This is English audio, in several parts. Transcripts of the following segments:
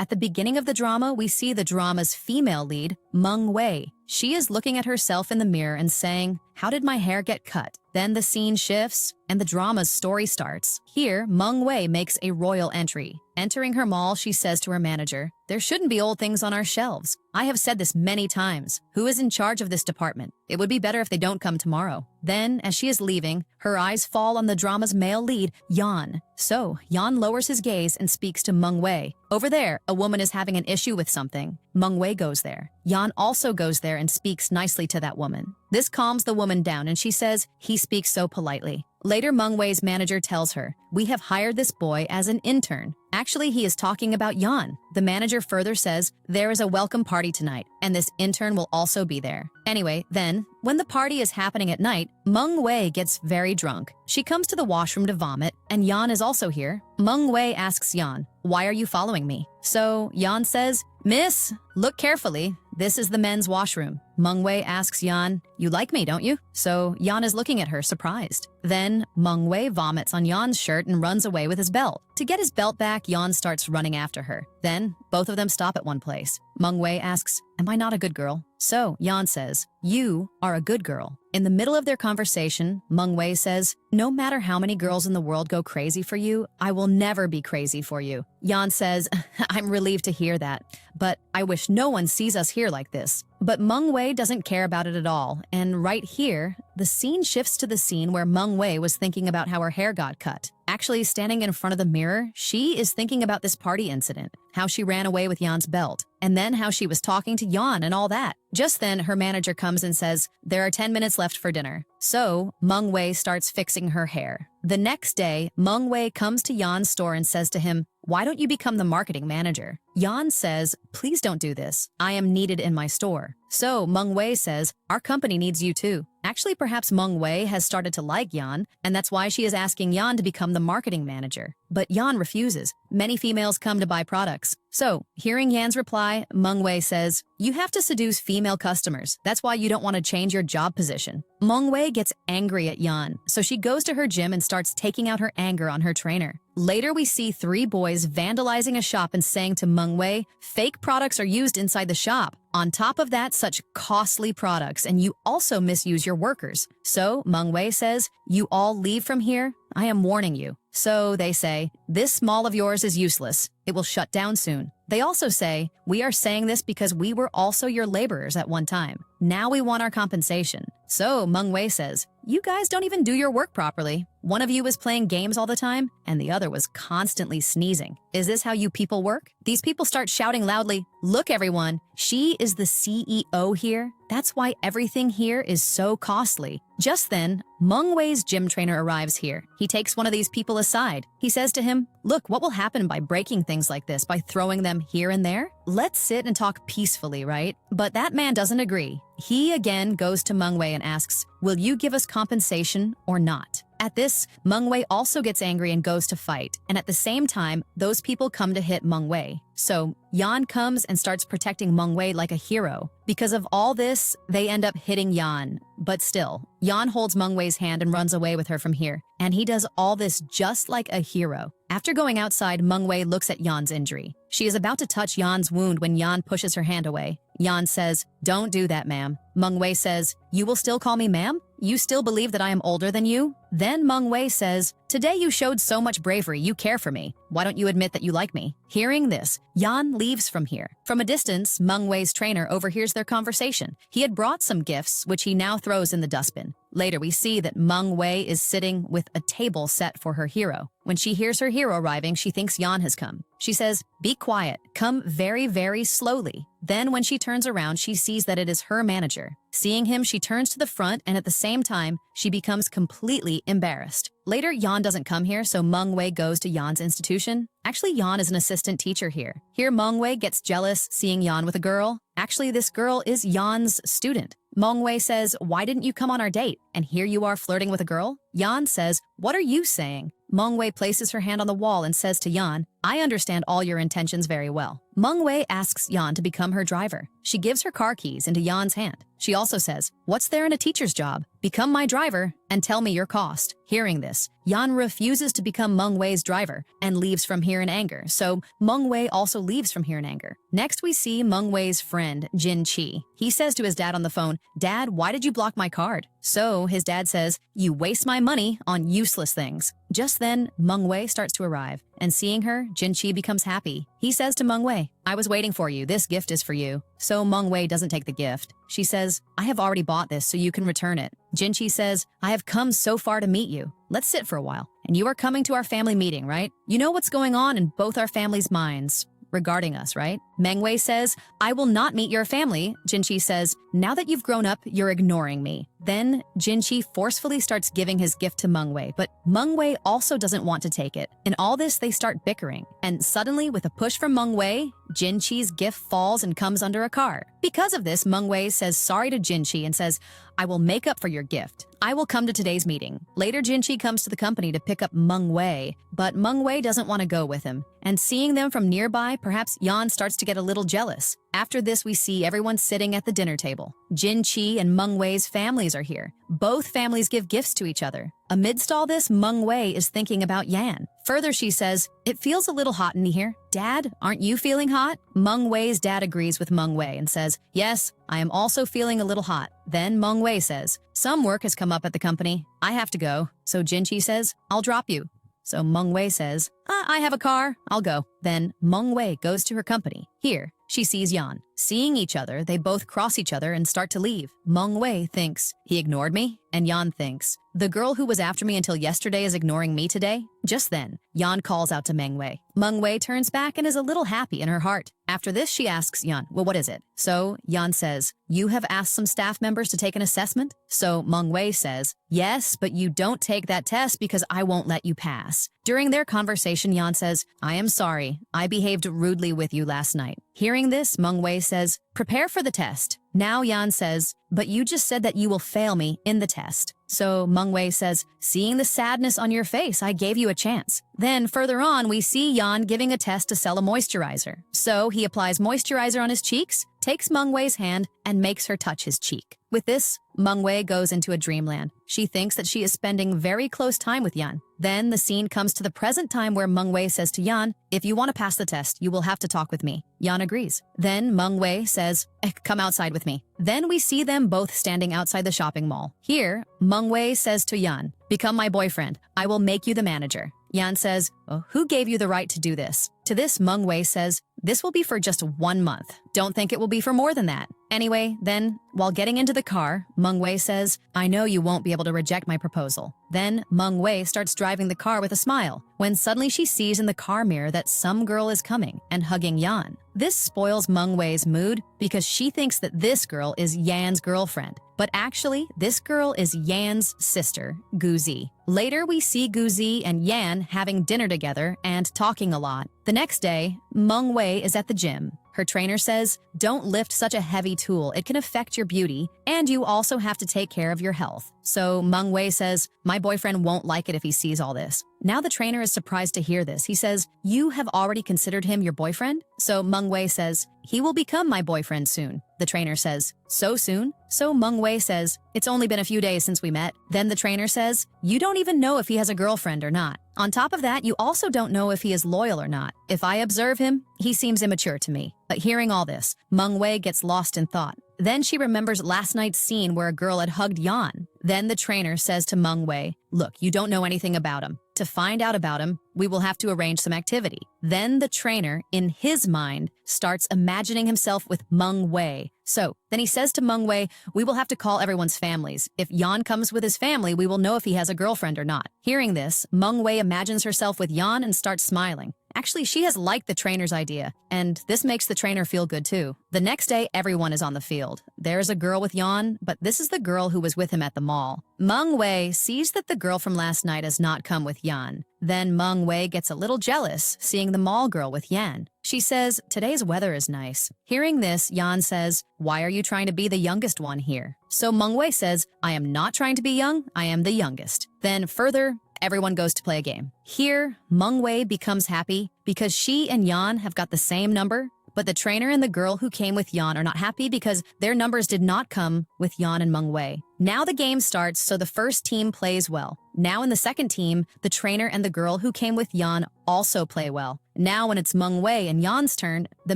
At the beginning of the drama, we see the drama's female lead, Meng Wei. She is looking at herself in the mirror and saying, "How did my hair get cut?" Then the scene shifts and the drama's story starts. Here, Meng Wei makes a royal entry. Entering her mall, she says to her manager, "There shouldn't be old things on our shelves. I have said this many times. Who is in charge of this department? It would be better if they don't come tomorrow." Then, as she is leaving, her eyes fall on the drama's male lead, Yan. So, Yan lowers his gaze and speaks to Meng Wei. Over there, a woman is having an issue with something. Meng Wei goes there. Yan also goes there and speaks nicely to that woman. This calms the woman down and she says, "He speaks so politely." Later, Meng Wei's manager tells her, "We have hired this boy as an intern." Actually, he is talking about Yan. The manager further says, "There is a welcome party tonight, and this intern will also be there." Anyway, then, when the party is happening at night, Meng Wei gets very drunk. She comes to the washroom to vomit, and Yan is also here. Meng Wei asks Yan, "Why are you following me?" So Yan says, "Miss, look carefully. This is the men's washroom." Meng Wei asks Yan, "You like me, don't you?" So Yan is looking at her, surprised. Then Meng Wei vomits on Yan's shirt and runs away with his belt. To get his belt back, Yan starts running after her. Then both of them stop at one place. Meng Wei asks, "Am I not a good girl?" So Yan says, "You are a good girl." In the middle of their conversation, Meng Wei says, "No matter how many girls in the world go crazy for you, I will never be crazy for you." Yan says, "I'm relieved to hear that, but I wish no one sees us here like this." But Meng Wei doesn't care about it at all, and right here, the scene shifts to the scene where Meng Wei was thinking about how her hair got cut. Actually, standing in front of the mirror, she is thinking about this party incident, how she ran away with Yan's belt, and then how she was talking to Yan and all that. Just then, her manager comes and says, "There are 10 minutes left for dinner." So, Meng Wei starts fixing her hair. The next day, Meng Wei comes to Yan's store and says to him, "Why don't you become the marketing manager?" Yan says, "Please don't do this. I am needed in my store." So Meng Wei says, "Our company needs you too." Actually, perhaps Meng Wei has started to like Yan, and that's why she is asking Yan to become the marketing manager. But Yan refuses. Many females come to buy products. So, hearing Yan's reply, Meng Wei says, "You have to seduce female customers. That's why you don't want to change your job position." Meng Wei gets angry at Yan, so she goes to her gym and starts taking out her anger on her trainer. Later, we see 3 boys vandalizing a shop and saying to Meng Wei, "Fake products are used inside the shop. On top of that, such costly products, and you also misuse your workers." So Meng Wei says, "You all leave from here. I am warning you." So they say, "This mall of yours is useless. It will shut down soon." They also say, "We are saying this because we were also your laborers at one time. Now we want our compensation." So Meng Wei says, "You guys don't even do your work properly. One of you is playing games all the time, and the other was constantly sneezing. Is this how you people work?" These people start shouting loudly, "Look, everyone, she is the CEO here. That's why everything here is so costly." Just then, Meng Wei's gym trainer arrives here. He takes one of these people aside. He says to him, "Look, what will happen by breaking things like this, by throwing them here and there? Let's sit and talk peacefully, right?" But that man doesn't agree. He again goes to Meng Wei and asks, "Will you give us compensation or not?" At this, Meng Wei also gets angry and goes to fight, and at the same time, those people come to hit Meng Wei. So Yan comes and starts protecting Meng Wei like a hero. Because of all this, they end up hitting Yan. But still, Yan holds Meng Wei's hand and runs away with her from here, and he does all this just like a hero. After going outside, Meng Wei looks at Yan's injury. She is about to touch Yan's wound when Yan pushes her hand away. Yan says, "Don't do that, ma'am." Meng Wei says, "You will still call me ma'am? You still believe that I am older than you?" Then Meng Wei says, "Today you showed so much bravery, you care for me. Why don't you admit that you like me?" Hearing this, Yan leaves from here. From a distance, Meng Wei's trainer overhears their conversation. He had brought some gifts, which he now throws in the dustbin. Later, we see that Meng Wei is sitting with a table set for her hero. When she hears her hero arriving, she thinks Yan has come. She says, "Be quiet. Come very, very slowly." Then when she turns around, she sees that it is her manager. Seeing him, she turns to the front, and at the same time, she becomes completely embarrassed. Later, Yan doesn't come here, so Meng Wei goes to Yan's institution. Actually, Yan is an assistant teacher here. Here, Meng Wei gets jealous seeing Yan with a girl. Actually, this girl is Yan's student. Meng Wei says, "Why didn't you come on our date? And here you are flirting with a girl?" Yan says, "What are you saying?" Meng Wei places her hand on the wall and says to Yan, I understand all your intentions very well. Meng Wei asks Yan to become her driver. She gives her car keys into Yan's hand. She also says, "What's there in a teacher's job? Become my driver and tell me your cost." Hearing this, Yan refuses to become Meng Wei's driver and leaves from here in anger, so Meng Wei also leaves from here in anger. Next, we see Meng Wei's friend, Jin Qi. He says to his dad on the phone, "Dad, why did you block my card?" So his dad says, "You waste my money on useless things." Just then, Meng Wei starts to arrive, and seeing her, Jin Qi becomes happy. He says to Meng Wei, "I was waiting for you. This gift is for you." So Meng Wei doesn't take the gift. She says, "I have already bought this, so you can return it." Jin Qi says, "I have come so far to meet you. Let's sit for a while. And you are coming to our family meeting, right? You know what's going on in both our families' minds regarding us, right?" Meng Wei says, "I will not meet your family." Jin Qi says, "Now that you've grown up, you're ignoring me." Then Jin Qi forcefully starts giving his gift to Meng Wei, but Meng Wei also doesn't want to take it. In all this, they start bickering. And suddenly, with a push from Meng Wei, Jin Qi's gift falls and comes under a car. Because of this, Meng Wei says sorry to Jin Qi and says, "I will make up for your gift. I will come to today's meeting." Later, Jin Qi comes to the company to pick up Meng Wei, but Meng Wei doesn't want to go with him. And seeing them from nearby, perhaps Yan starts to get a little jealous. After this, we see everyone sitting at the dinner table. Jin Qi and Meng Wei's families are here. Both families give gifts to each other. Amidst all this, Meng Wei is thinking about Yan. Further, she says, "It feels a little hot in here. Dad, aren't you feeling hot?" Meng Wei's dad agrees with Meng Wei and says, "Yes, I am also feeling a little hot." Then Meng Wei says, "Some work has come up at the company. I have to go." So Jin Qi says, "I'll drop you." So Meng Wei says, "I have a car. I'll go." Then Meng Wei goes to her company. Here, she sees Yan. Seeing each other, they both cross each other and start to leave. Meng Wei thinks, "He ignored me?" And Yan thinks, "The girl who was after me until yesterday is ignoring me today?" Just then, Yan calls out to Meng Wei. Meng Wei turns back and is a little happy in her heart. After this, she asks Yan, "Well, what is it?" So Yan says, "You have asked some staff members to take an assessment?" So Meng Wei says, "Yes, but you don't take that test because I won't let you pass." During their conversation, Yan says, "I am sorry. I behaved rudely with you last night." Hearing this, Meng Wei says, "Prepare for the test." Now Yan says, "But you just said that you will fail me in the test." So Meng Wei says, "Seeing the sadness on your face, I gave you a chance." Then further on, we see Yan giving a test to sell a moisturizer. So he applies moisturizer on his cheeks, takes Meng Wei's hand, and makes her touch his cheek. With this, Meng Wei goes into a dreamland. She thinks that she is spending very close time with Yan. Then the scene comes to the present time where Meng Wei says to Yan, "If you want to pass the test, you will have to talk with me." Yan agrees. Then Meng Wei says, "Come outside with me." Then we see them both standing outside the shopping mall. Here, Meng Wei says to Yan, "Become my boyfriend. I will make you the manager." Yan says, "Who gave you the right to do this?" To this, Meng Wei says, "This will be for just 1 month. Don't think it will be for more than that." Anyway, then, while getting into the car, Meng Wei says, "I know you won't be able to reject my proposal." Then Meng Wei starts driving the car with a smile, when suddenly she sees in the car mirror that some girl is coming and hugging Yan. This spoils Meng Wei's mood because she thinks that this girl is Yan's girlfriend. But actually, this girl is Yan's sister, Guzi. Later, we see Guzi and Yan having dinner together and talking a lot. The next day, Meng Wei is at the gym. Her trainer says, "Don't lift such a heavy tool. It can affect your beauty, and you also have to take care of your health." So Meng Wei says, "My boyfriend won't like it if he sees all this." Now the trainer is surprised to hear this. He says, "You have already considered him your boyfriend?" So Meng Wei says, "He will become my boyfriend soon." The trainer says, "So soon?" So Meng Wei says, "It's only been a few days since we met." Then the trainer says, "You don't even know if he has a girlfriend or not. On top of that, you also don't know if he is loyal or not. If I observe him, he seems immature to me." But hearing all this, Meng Wei gets lost in thought. Then she remembers last night's scene where a girl had hugged Yan. Then the trainer says to Meng Wei, "Look, you don't know anything about him. To find out about him, we will have to arrange some activity." Then the trainer, in his mind, starts imagining himself with Meng Wei. So then he says to Meng Wei, "We will have to call everyone's families. If Yan comes with his family, we will know if he has a girlfriend or not." Hearing this, Meng Wei imagines herself with Yan and starts smiling. Actually, she has liked the trainer's idea, and this makes the trainer feel good too. The next day, everyone is on the field. There's a girl with Yan, but this is the girl who was with him at the mall. Meng Wei sees that the girl from last night has not come with Yan. Then Meng Wei gets a little jealous, seeing the mall girl with Yan. She says, "Today's weather is nice." Hearing this, Yan says, "Why are you trying to be the youngest one here?" So Meng Wei says, "I am not trying to be young, I am the youngest." Then further, everyone goes to play a game. Here, Meng Wei becomes happy because she and Yan have got the same number, but the trainer and the girl who came with Yan are not happy because their numbers did not come with Yan and Meng Wei. Now the game starts, so the first team plays well. Now in the second team, the trainer and the girl who came with Yan also play well. Now when it's Meng Wei and Yan's turn, the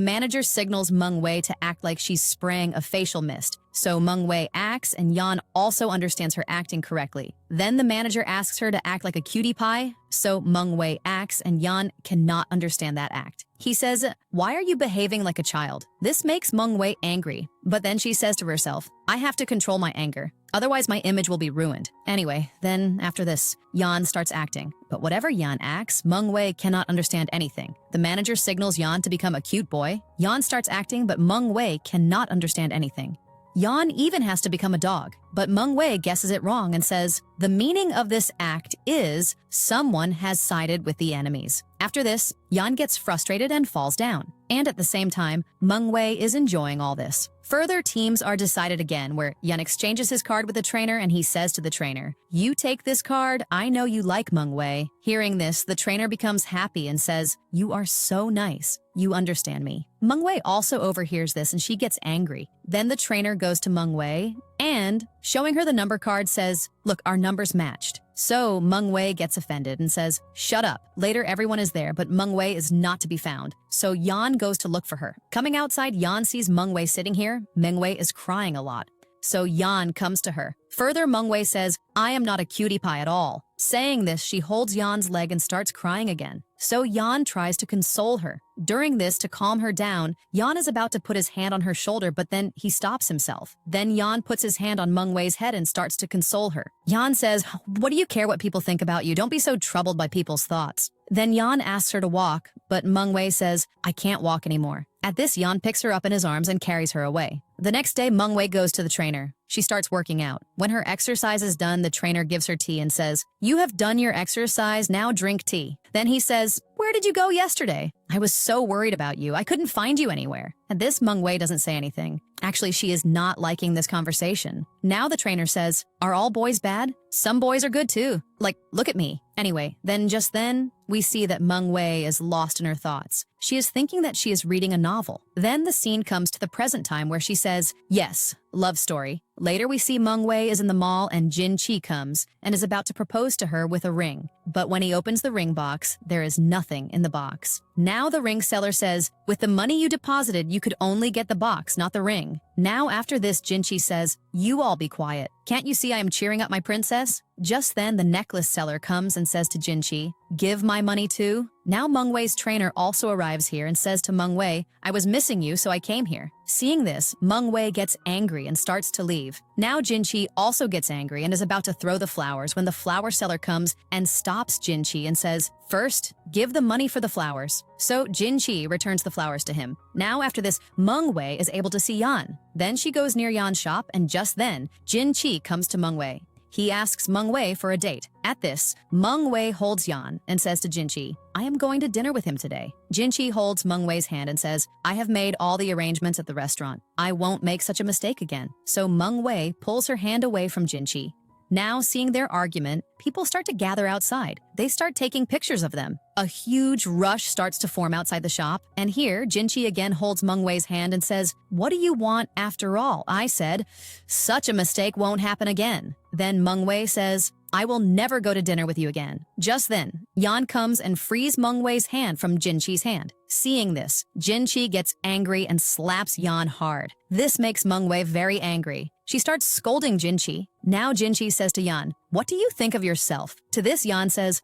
manager signals Meng Wei to act like she's spraying a facial mist. So Meng Wei acts, and Yan also understands her acting correctly. Then the manager asks her to act like a cutie pie, so Meng Wei acts, and Yan cannot understand that act. He says, "Why are you behaving like a child?" This makes Meng Wei angry, but then she says to herself, "I have to control my anger. Otherwise, my image will be ruined." Anyway, then after this, Yan starts acting. But whatever Yan acts, Meng Wei cannot understand anything. The manager signals Yan to become a cute boy. Yan starts acting, but Meng Wei cannot understand anything. Yan even has to become a dog, but Meng Wei guesses it wrong and says, "The meaning of this act is someone has sided with the enemies." After this, Yan gets frustrated and falls down. And at the same time, Meng Wei is enjoying all this. Further teams are decided again, where Yan exchanges his card with the trainer and he says to the trainer, "You take this card, I know you like Meng Wei." Hearing this, the trainer becomes happy and says, "You are so nice. You understand me." Meng Wei also overhears this and she gets angry. Then the trainer goes to Meng Wei and, showing her the number card, says, "Look, our numbers matched." So Meng Wei gets offended and says, "Shut up." Later, everyone is there, but Meng Wei is not to be found. So Yan goes to look for her. Coming outside, Yan sees Meng Wei sitting here. Meng Wei is crying a lot. So Yan comes to her. Further, Meng Wei says, "I am not a cutie pie at all." Saying this, she holds Yan's leg and starts crying again. So Yan tries to console her. During this, to calm her down, Yan is about to put his hand on her shoulder, but then he stops himself. Then Yan puts his hand on Meng Wei's head and starts to console her. Yan says, "What do you care what people think about you? Don't be so troubled by people's thoughts." Then Yan asks her to walk, but Meng Wei says, "I can't walk anymore." At this, Yan picks her up in his arms and carries her away. The next day, Meng Wei goes to the trainer. She starts working out. When her exercise is done, the trainer gives her tea and says, "You have done your exercise, now drink tea." Then he says, "Where did you go yesterday? I was so worried about you. I couldn't find you anywhere." At this, Meng Wei doesn't say anything. Actually, she is not liking this conversation. Now the trainer says, "Are all boys bad? Some boys are good too. Like, look at me." Anyway, just then, we see that Meng Wei is lost in her thoughts. She is thinking that she is reading a novel. Then the scene comes to the present time where she says, "Yes, love story." Later we see Meng Wei is in the mall and Jin Chi comes and is about to propose to her with a ring. But when he opens the ring box, there is nothing in the box. Now the ring seller says, "With the money you deposited, you could only get the box, not the ring." Now after this, Jin Chi says, "You all be quiet. Can't you see I am cheering up my princess?" Just then the necklace seller comes and says to Jin Chi, "Give my money too." Now Meng Wei's trainer also arrives here and says to Meng Wei, "I was missing you, so I came here." Seeing this, Meng Wei gets angry and starts to leave. Now Jin Chi also gets angry and is about to throw the flowers when the flower seller comes and stops Jin Chi and says, "First, give the money for the flowers." So Jin Chi returns the flowers to him. Now after this, Meng Wei is able to see Yan. Then she goes near Yan's shop, and just then, Jin Chi comes to Meng Wei. He asks Meng Wei for a date. At this, Meng Wei holds Yan and says to Jin Chi, "I am going to dinner with him today." Jin Chi holds Meng Wei's hand and says, "I have made all the arrangements at the restaurant. I won't make such a mistake again." So Meng Wei pulls her hand away from Jin Chi. Now, seeing their argument, people start to gather outside. They start taking pictures of them. A huge rush starts to form outside the shop, and here, Jin Chi again holds Meng Wei's hand and says, "What do you want after all?" I said, "Such a mistake won't happen again." Then Meng Wei says, "I will never go to dinner with you again." Just then, Yan comes and frees Meng Wei's hand from Jin Chi's hand. Seeing this, Jin Chi gets angry and slaps Yan hard. This makes Meng Wei very angry. She starts scolding Jin Chi. Now Jin Chi says to Yan, "What do you think of yourself?" To this, Yan says,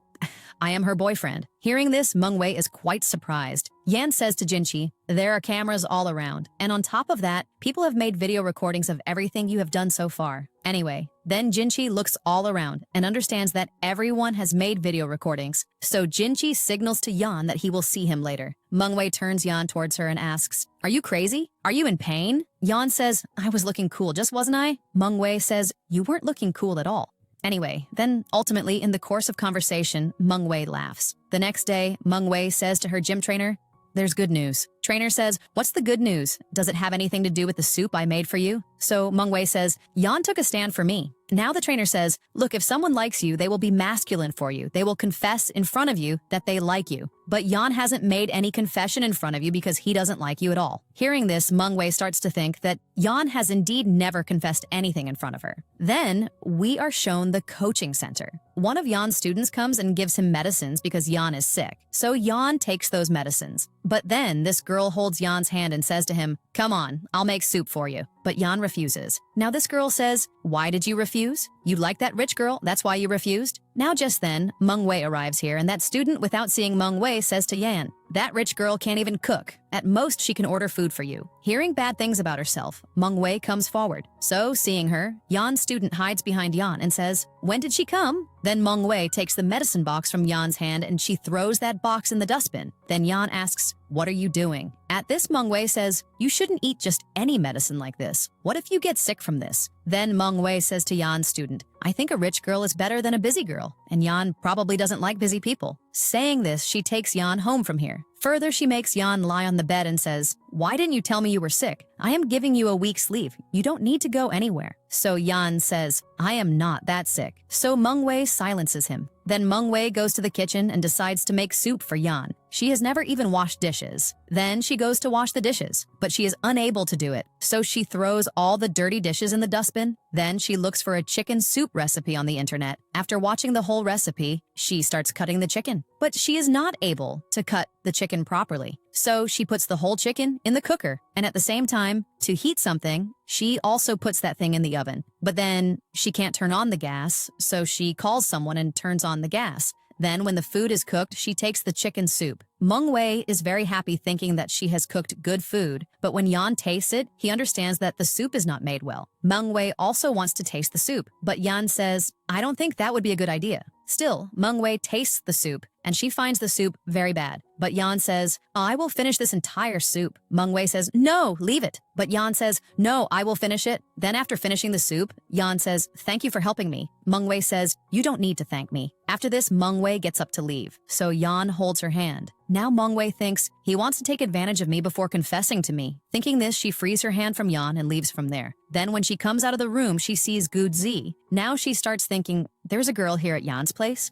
"I am her boyfriend." Hearing this, Meng Wei is quite surprised. Yan says to Jin Chi, "There are cameras all around, and on top of that, people have made video recordings of everything you have done so far." Anyway, then Jin Chi looks all around and understands that everyone has made video recordings. So Jin Chi signals to Yan that he will see him later. Meng Wei turns Yan towards her and asks, "Are you crazy? Are you in pain?" Yan says, "I was looking cool, just wasn't I?" Meng Wei says, "You weren't looking cool at all." Anyway, then ultimately in the course of conversation, Meng Wei laughs. The next day, Meng Wei says to her gym trainer, "There's good news." Trainer says, "What's the good news? Does it have anything to do with the soup I made for you?" So Meng Wei says, "Yan took a stand for me." Now the trainer says, "Look, if someone likes you, they will be masculine for you. They will confess in front of you that they like you. but Yan hasn't made any confession in front of you because he doesn't like you at all. Hearing this, Mengwei starts to think that Yan has indeed never confessed anything in front of her. Then, we are shown the coaching center. One of Yan's students comes and gives him medicines because Yan is sick, so Yan takes those medicines. But then, this girl holds Yan's hand and says to him, "Come on, I'll make soup for you." But Yan refuses. Now this girl says, "Why did you refuse? You like that rich girl, that's why you refused?" Now just then, Mengwei arrives here, and that student, without seeing Mengwei, says to Yan, "That rich girl can't even cook. At most, she can order food for you." Hearing bad things about herself, Mengwei comes forward. So, seeing her, Yan's student hides behind Yan and says, "When did she come?" Then Mengwei takes the medicine box from Yan's hand and she throws that box in the dustbin. Then Yan asks, "What are you doing?" At this, Mengwei says, "You shouldn't eat just any medicine like this. What if you get sick from this?" Then Mengwei says to Yan's student, "I think a rich girl is better than a busy girl, and Yan probably doesn't like busy people." Saying this, she takes Yan home from here. Further, she makes Yan lie on the bed and says, "Why didn't you tell me you were sick? I am giving you a week's leave. You don't need to go anywhere." So Yan says, "I am not that sick." So Mengwei silences him. Then Mengwei goes to the kitchen and decides to make soup for Yan. She has never even washed dishes. Then she goes to wash the dishes, but she is unable to do it. So she throws all the dirty dishes in the dustbin. Then she looks for a chicken soup recipe on the internet. After watching the whole recipe, she starts cutting the chicken. But she is not able to cut the chicken properly. So she puts the whole chicken in the cooker. And at the same time, to heat something, she also puts that thing in the oven. But then she can't turn on the gas, so she calls someone and turns on the gas. Then when the food is cooked, she takes the chicken soup. Mengwei is very happy thinking that she has cooked good food, but when Yan tastes it, he understands that the soup is not made well. Mengwei also wants to taste the soup, but Yan says, "I don't think that would be a good idea." Still, Mengwei tastes the soup, and she finds the soup very bad. But Yan says, "I will finish this entire soup." Mengwei says, "No, leave it." But Yan says, "No, I will finish it." Then after finishing the soup, Yan says, "Thank you for helping me." Mengwei says, "You don't need to thank me." After this, Mengwei gets up to leave, so Yan holds her hand. Now Mengwei thinks, he wants to take advantage of me before confessing to me. Thinking this, she frees her hand from Yan and leaves from there. Then when she comes out of the room, she sees Guzi. Now she starts thinking, there's a girl here at Yan's place.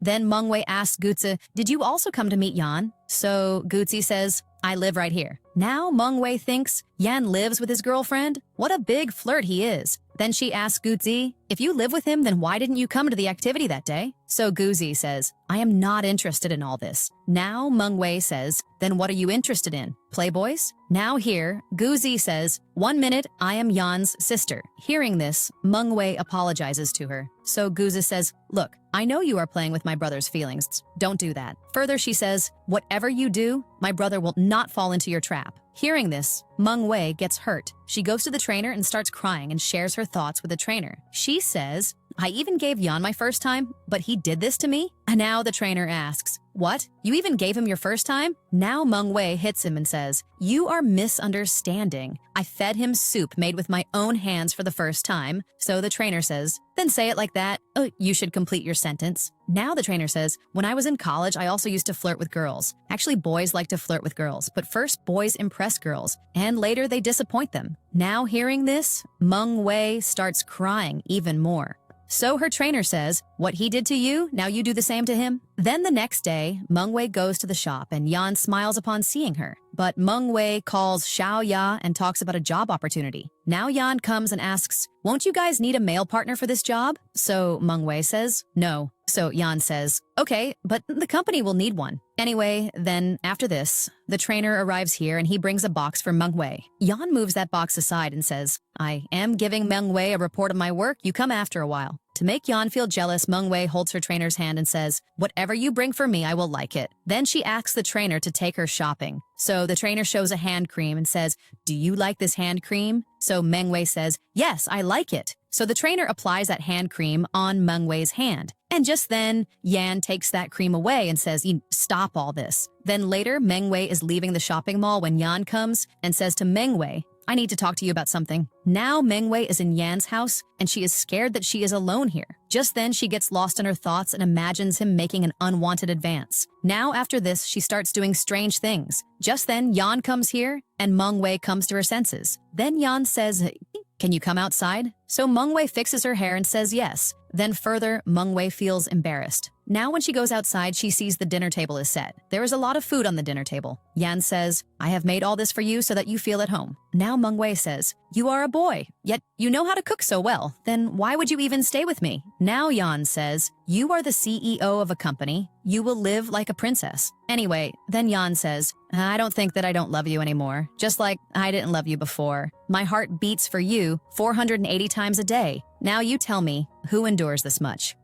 Then Mengwei asks Guzi, "Did you also come to meet Yan?" So Guzi says, "I live right here." Now Mengwei thinks, Yan lives with his girlfriend? What a big flirt he is. Then she asks Guzi, "If you live with him, then why didn't you come to the activity that day?" So Guzi says, "I am not interested in all this." Now Mengwei says, "Then what are you interested in? Playboys?" Now here, Guzi says, "1 minute, I am Yan's sister." Hearing this, Mengwei apologizes to her. So Guzi says, "Look, I know you are playing with my brother's feelings. Don't do that." Further, she says, "Whatever you do, my brother will not fall into your trap." Hearing this, Mengwei gets hurt. She goes to the trainer and starts crying and shares her thoughts with the trainer. She says, "I even gave Yan my first time, but he did this to me?" And now the trainer asks, "What? You even gave him your first time?" Now Mengwei hits him and says, "You are misunderstanding. I fed him soup made with my own hands for the first time." So the trainer says, "Then say it like that. Oh, you should complete your sentence." Now the trainer says, "When I was in college, I also used to flirt with girls. Actually, boys like to flirt with girls, but first boys impress girls, and later they disappoint them." Now hearing this, Mengwei starts crying even more. So her trainer says, "What he did to you, now you do the same to him?" Then the next day, Mengwei goes to the shop and Yan smiles upon seeing her. But Mengwei calls Xiao Ya and talks about a job opportunity. Now Yan comes and asks, "Won't you guys need a male partner for this job?" So Mengwei says, "No." So Yan says, "Okay, but the company will need one." Anyway, then after this, the trainer arrives here and he brings a box for Mengwei. Yan moves that box aside and says, "I am giving Mengwei a report of my work. You come after a while." To make Yan feel jealous, Mengwei holds her trainer's hand and says, "Whatever you bring for me, I will like it." Then she asks the trainer to take her shopping. So the trainer shows a hand cream and says, "Do you like this hand cream?" So Mengwei says, "Yes, I like it." So the trainer applies that hand cream on Mengwei's hand. And just then, Yan takes that cream away and says, "Stop all this." Then later, Mengwei is leaving the shopping mall when Yan comes and says to Mengwei, "I need to talk to you about something." Now Mengwei is in Yan's house and she is scared that she is alone here. Just then she gets lost in her thoughts and imagines him making an unwanted advance. Now after this, she starts doing strange things. Just then Yan comes here and Mengwei comes to her senses. Then Yan says, "Can you come outside?" So Mengwei fixes her hair and says yes. Then further, Mengwei feels embarrassed. Now when she goes outside, she sees the dinner table is set. There is a lot of food on the dinner table. Yan says, I have made all this for you so that you feel at home. Now Meng Wei says, you are a boy, yet you know how to cook so well. Then why would you even stay with me? Now Yan says, you are the CEO of a company. You will live like a princess. Anyway, then Yan says, I don't think that I don't love you anymore. Just like I didn't love you before. My heart beats for you 480 times a day. Now you tell me, who endures this much?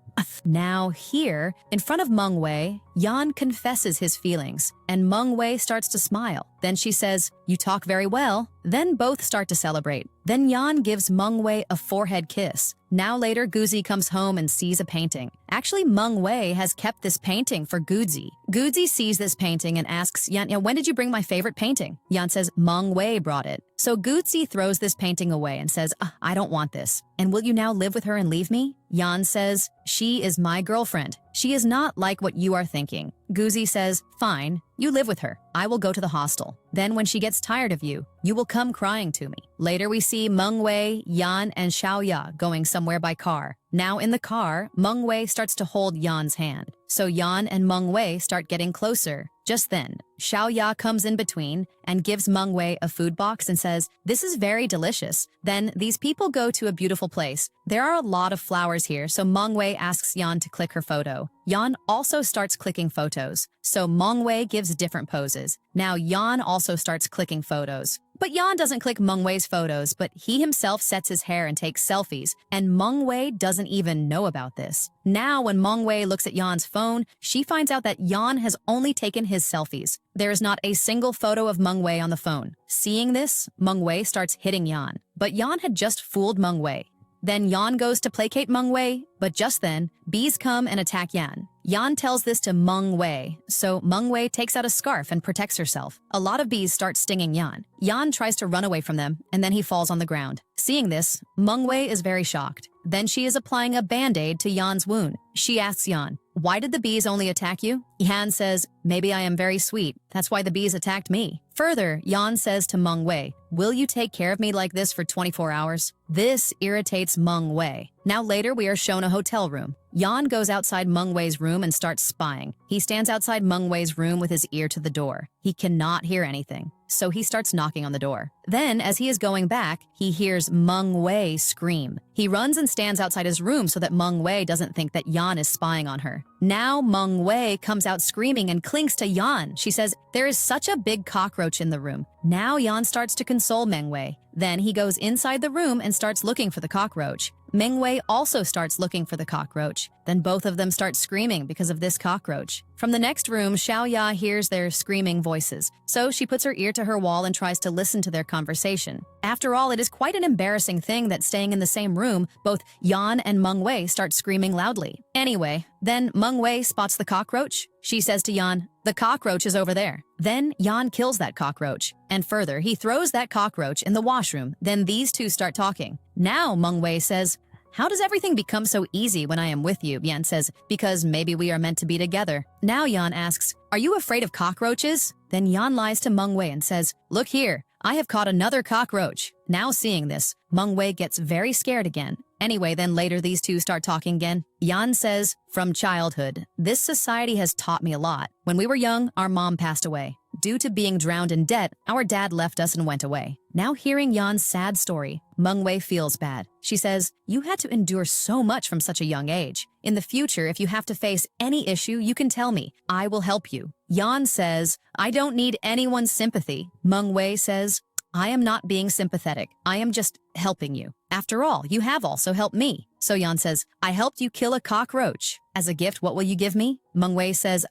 Now here, in front of Meng Wei, Yan confesses his feelings, and Meng Wei starts to smile. Then she says, you talk very well. Then both start to celebrate. Then Yan gives Meng Wei a forehead kiss. Now later, Guzi comes home and sees a painting. Actually, Meng Wei has kept this painting for Guzi. Guzi sees this painting and asks Yan, when did you bring my favorite painting? Yan says, Meng Wei brought it. So Guzi throws this painting away and says, I don't want this. And will you now live with her and leave me? Yan says, she is my girlfriend. She is not like what you are thinking. Guzi says, fine, you live with her. I will go to the hostel. Then when she gets tired of you, you will come crying to me. Later we see Meng Wei, Yan, and Xiaoya going somewhere by car. Now in the car, Meng Wei starts to hold Yan's hand. So Yan and Meng Wei start getting closer. Just then, Xiaoya comes in between and gives Meng Wei a food box and says, this is very delicious. Then these people go to a beautiful place. There are a lot of flowers here, so Meng Wei asks Yan to click her photo. Yan also starts clicking photos. So Meng Wei gives different poses. Now Yan also starts clicking photos. But Yan doesn't click Meng Wei's photos, but he himself sets his hair and takes selfies, and Meng Wei doesn't even know about this. Now when Meng Wei looks at Yan's phone, she finds out that Yan has only taken his selfies. There is not a single photo of Meng Wei on the phone. Seeing this, Meng Wei starts hitting Yan. But Yan had just fooled Meng Wei. Then Yan goes to placate Meng Wei, but just then, bees come and attack Yan. Yan tells this to Meng Wei, so Meng Wei takes out a scarf and protects herself. A lot of bees start stinging Yan. Yan tries to run away from them, and then he falls on the ground. Seeing this, Meng Wei is very shocked. Then she is applying a band-aid to Yan's wound. She asks Yan, why did the bees only attack you? Yan says, maybe I am very sweet. That's why the bees attacked me. Further, Yan says to Meng Wei, will you take care of me like this for 24 hours? This irritates Meng Wei. Now later we are shown a hotel room. Yan goes outside Meng Wei's room and starts spying. He stands outside Meng Wei's room with his ear to the door. He cannot hear anything, so he starts knocking on the door. Then, as he is going back, he hears Meng Wei scream. He runs and stands outside his room so that Meng Wei doesn't think that Yan is spying on her. Now Meng Wei comes out screaming and clings to Yan. She says, there is such a big cockroach in the room. Now Yan starts to console Meng Wei. Then he goes inside the room and starts looking for the cockroach. Meng Wei also starts looking for the cockroach. Then both of them start screaming because of this cockroach. From the next room, Xiaoya hears their screaming voices, so she puts her ear to her wall and tries to listen to their conversation. After all, it is quite an embarrassing thing that staying in the same room, both Yan and Meng Wei start screaming loudly. Anyway, then Meng Wei spots the cockroach. She says to Yan, the cockroach is over there. Then Yan kills that cockroach. And further, he throws that cockroach in the washroom. Then these two start talking. Now Meng Wei says, how does everything become so easy when I am with you? Yan says, because maybe we are meant to be together. Now Yan asks, are you afraid of cockroaches? Then Yan lies to Meng Wei and says, look here, I have caught another cockroach. Now seeing this, Meng Wei gets very scared again. Anyway, then later these two start talking again. Yan says, from childhood, this society has taught me a lot. When we were young, our mom passed away. Due to being drowned in debt, our dad left us and went away. Now hearing Yan's sad story, Meng Wei feels bad. She says, you had to endure so much from such a young age. In the future, if you have to face any issue, you can tell me. I will help you. Yan says, I don't need anyone's sympathy. Meng Wei says, I am not being sympathetic. I am just helping you. After all, you have also helped me. So Yan says, I helped you kill a cockroach. As a gift, what will you give me? Meng Wei says,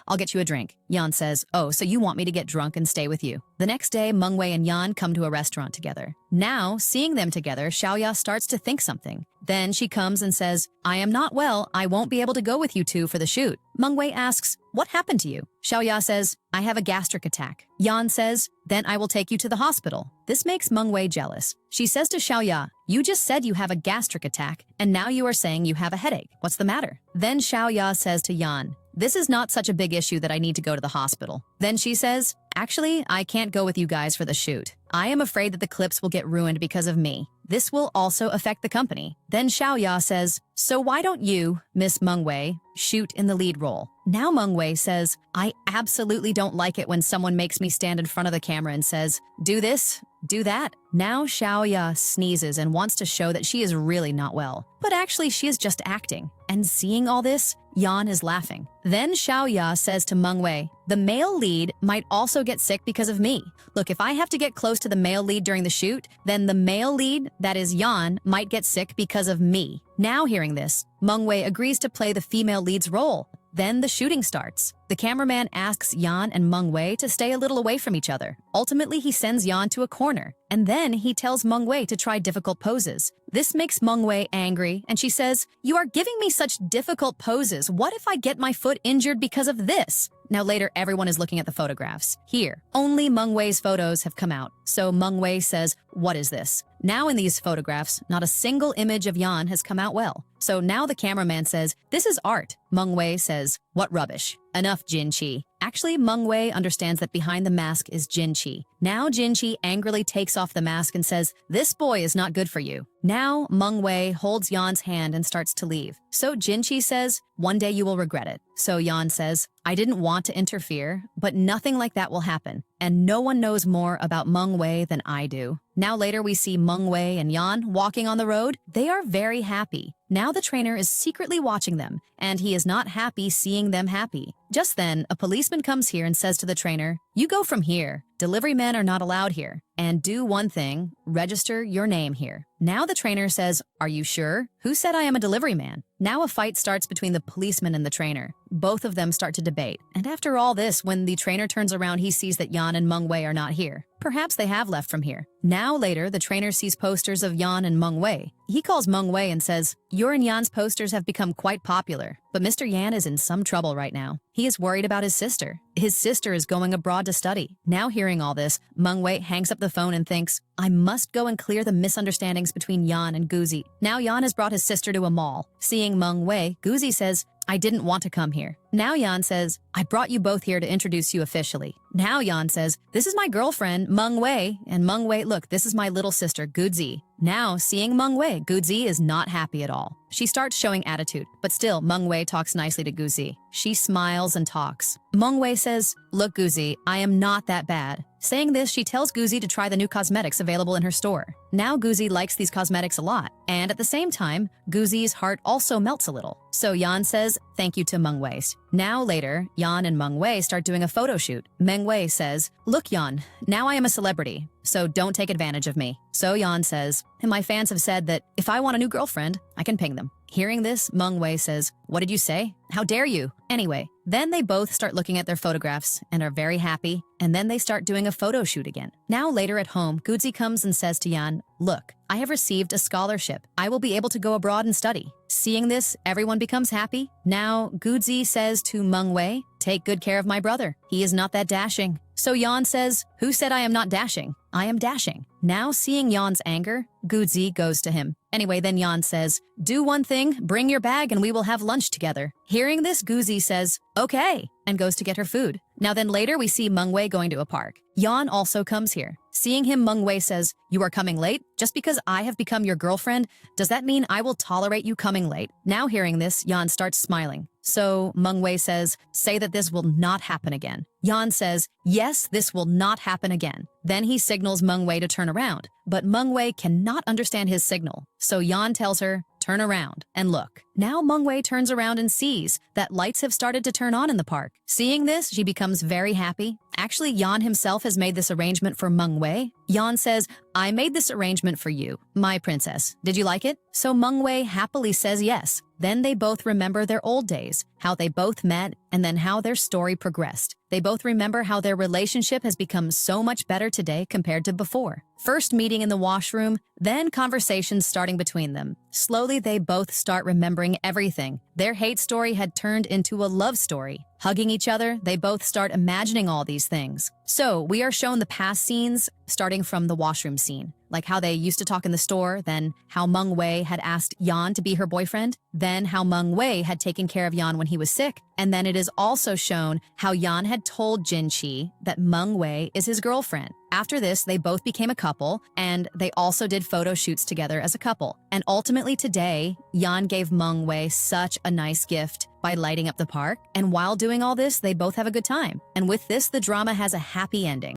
I'll get you a drink. Yan says, oh, so you want me to get drunk and stay with you. The next day, Meng Wei and Yan come to a restaurant together. Now, seeing them together, Xiaoya starts to think something. Then she comes and says, I am not well. I won't be able to go with you two for the shoot. Meng Wei asks, what happened to you? Xiaoya says, I have a gastric attack. Yan says, then I will take you to the hospital. This makes Meng Wei jealous. She says to Xiaoya, you just said you have a gastric attack, and now you are saying you have a headache. What's the matter? Then Xiaoya says to Yan, this is not such a big issue that I need to go to the hospital. Then she says, Actually, I can't go with you guys for the shoot. I am afraid that the clips will get ruined because of me. This will also affect the company. Then Xiaoya says, so why don't you, Miss Mengwei, shoot in the lead role? Now Mengwei says, I absolutely don't like it when someone makes me stand in front of the camera and says, do this, do that. Now Xiaoya sneezes and wants to show that she is really not well. But actually she is just acting. And seeing all this, Yan is laughing. Then Xiaoya says to Mengwei, the male lead might also get sick because of me. Look, if I have to get close to the male lead during the shoot, then the male lead, that is Yan, might get sick because of me. Now hearing this, Mengwei agrees to play the female lead's role. Then the shooting starts. The cameraman asks Yan and Mengwei to stay a little away from each other. Ultimately, he sends Yan to a corner, and then he tells Mengwei to try difficult poses. This makes Mengwei angry, and she says, you are giving me such difficult poses. What if I get my foot injured because of this? Now later, everyone is looking at the photographs. Here, only Mengwei's photos have come out. So Mengwei says, what is this? Now in these photographs, not a single image of Yan has come out well. So now the cameraman says, this is art. Mengwei says, what rubbish. Enough, Jinqi. Actually, Mengwei understands that behind the mask is Jinqi. Now Jinqi angrily takes off the mask and says, this boy is not good for you. Now Mengwei holds Yan's hand and starts to leave. So Jinqi says, one day you will regret it. So Yan says, I didn't want to interfere, but nothing like that will happen. And no one knows more about Mengwei than I do. Now later we see Mengwei and Yan walking on the road. They are very happy. Now the trainer is secretly watching them, and he is not happy seeing them happy. Just then, a policeman comes here and says to the trainer, you go from here. Delivery men are not allowed here. And do one thing, register your name here. Now the trainer says, are you sure? Who said I am a delivery man? Now a fight starts between the policeman and the trainer. Both of them start to debate. And after all this, when the trainer turns around, he sees that Yan and Mengwei are not here. Perhaps they have left from here. Now later, the trainer sees posters of Yan and Mengwei. He calls Mengwei and says, your and Yan's posters have become quite popular, but Mr. Yan is in some trouble right now. He is worried about his sister. His sister is going abroad to study. Now hearing all this, Mengwei hangs up the phone and thinks, I must go and clear the misunderstandings between Yan and Guzi. Now Yan has brought his sister to a mall. Seeing Mengwei, Guzi says, I didn't want to come here. Now Yan says, I brought you both here to introduce you officially. Now Yan says, this is my girlfriend, Mengwei, and Mengwei, look, this is my little sister, Guzi. Now, seeing Mengwei, Guzi is not happy at all. She starts showing attitude, but still, Mengwei talks nicely to Guzi. She smiles and talks. Mengwei says, look, Guzi, I am not that bad. Saying this, she tells Guzi to try the new cosmetics available in her store. Now Guzi likes these cosmetics a lot, and at the same time, Guzi's heart also melts a little. So Yan says, thank you to Mengwei. Now later, Yan and Mengwei start doing a photo shoot. Mengwei says, look Yan, now I am a celebrity, so don't take advantage of me. So Yan says, and my fans have said that if I want a new girlfriend, I can ping them. Hearing this, Mengwei says, what did you say? How dare you? Anyway, then they both start looking at their photographs and are very happy, and then they start doing a photo shoot again. Now later at home, Guzi comes and says to Yan, look, I have received a scholarship. I will be able to go abroad and study. Seeing this, everyone becomes happy. Now Guzi says to Mengwei, take good care of my brother. He is not that dashing. So Yan says, who said I am not dashing? I am dashing. Now seeing Yan's anger, Guzi goes to him. Anyway, then Yan says, do one thing, bring your bag and we will have lunch together. Hearing this, Guzi says, okay, and goes to get her food. Now then later we see Mengwei going to a park. Yan also comes here. Seeing him, Mengwei says, you are coming late? Just because I have become your girlfriend, does that mean I will tolerate you coming late? Now hearing this, Yan starts smiling. So Mengwei says, say that this will not happen again. Yan says, yes, this will not happen again. Then he signals Mengwei to turn around, but Mengwei cannot understand his signal. So Yan tells her, turn around and look. Now Mengwei turns around and sees that lights have started to turn on in the park. Seeing this, she becomes very happy. Actually, Yan himself has made this arrangement for Mengwei. Yan says, I made this arrangement for you, my princess. Did you like it? So Mengwei happily says yes. Then they both remember their old days, how they both met, and then how their story progressed. They both remember how their relationship has become so much better today compared to before. First meeting in the washroom, then conversations starting between them. Slowly, they both start remembering remembering everything. Their hate story had turned into a love story. Hugging each other, they both start imagining all these things. So we are shown the past scenes, starting from the washroom scene, like how they used to talk in the store, then how Meng Wei had asked Yan to be her boyfriend, then how Meng Wei had taken care of Yan when he was sick, and then it is also shown how Yan had told Jin Qi that Meng Wei is his girlfriend. After this, they both became a couple, and they also did photo shoots together as a couple. And ultimately today, Yan gave Meng Wei such a nice gift by lighting up the park, and while doing all this, they both have a good time. And with this, the drama has a happy ending.